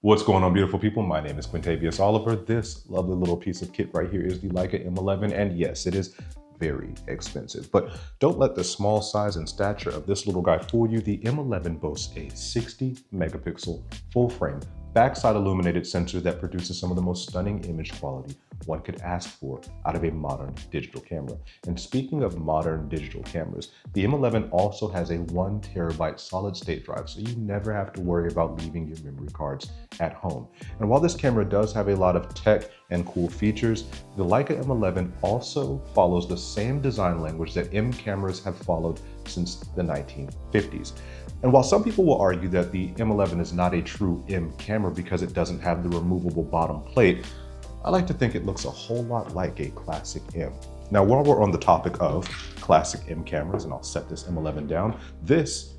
What's going on, beautiful people? My name is Quintavius Oliver. This lovely little piece of kit right here is the Leica M11, and yes, it is very expensive. But don't let the small size and stature of this little guy fool you. The M11 boasts a 60 megapixel full frame backside illuminated sensor that produces some of the most stunning image quality one could ask for out of a modern digital camera. And speaking of modern digital cameras, the M11 also has a 1 terabyte solid state drive, so you never have to worry about leaving your memory cards at home. And while this camera does have a lot of tech and cool features, the Leica M11 also follows the same design language that M cameras have followed since the 1950s. And while some people will argue that the M11 is not a true M camera because it doesn't have the removable bottom plate, I like to think it looks a whole lot like a classic M. Now, while we're on the topic of classic M cameras, and I'll set this M11 down, this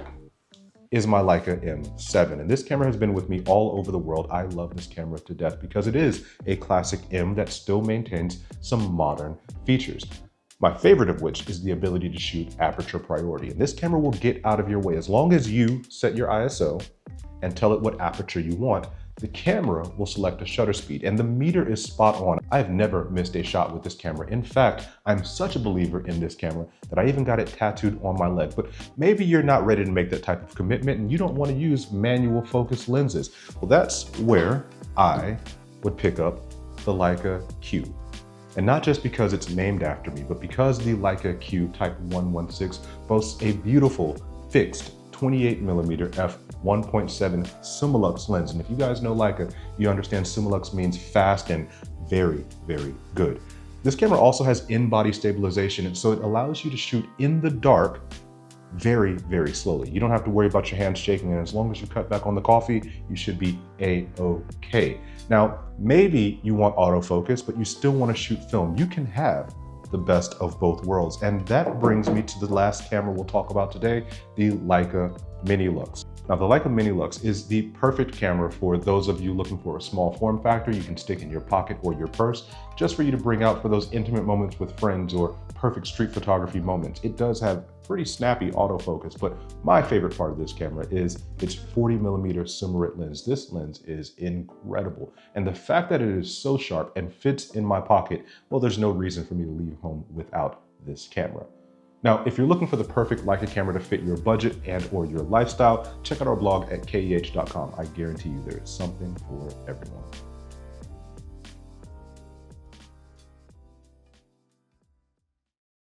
is my Leica M7. And this camera has been with me all over the world. I love this camera to death because it is a classic M that still maintains some modern features. My favorite of which is the ability to shoot aperture priority. And this camera will get out of your way. As long as you set your ISO and tell it what aperture you want, the camera will select a shutter speed, and the meter is spot on. I've never missed a shot with this camera. In fact, I'm such a believer in this camera that I even got it tattooed on my leg. But maybe you're not ready to make that type of commitment and you don't want to use manual focus lenses. Well, that's where I would pick up the Leica Q. And not just because it's named after me, but because the Leica Q Type 116 boasts a beautiful fixed 28mm f1.7 Summilux lens. And if you guys know Leica, you understand Summilux means fast and very, very good. This camera also has in-body stabilization, and so it allows you to shoot in the dark very, very slowly. You don't have to worry about your hands shaking, and as long as you cut back on the coffee, you should be a-okay. Now, maybe you want autofocus, but you still want to shoot film. You can have the best of both worlds. And that brings me to the last camera we'll talk about today, the Leica Mini Lux. Now, the Leica Mini Lux is the perfect camera for those of you looking for a small form factor you can stick in your pocket or your purse, just for you to bring out for those intimate moments with friends or perfect street photography moments. It does have pretty snappy autofocus, but my favorite part of this camera is its 40mm Summarit lens. This lens is incredible. And the fact that it is so sharp and fits in my pocket, well, there's no reason for me to leave home without this camera. Now, if you're looking for the perfect Leica camera to fit your budget and or your lifestyle, check out our blog at keh.com. I guarantee you there is something for everyone.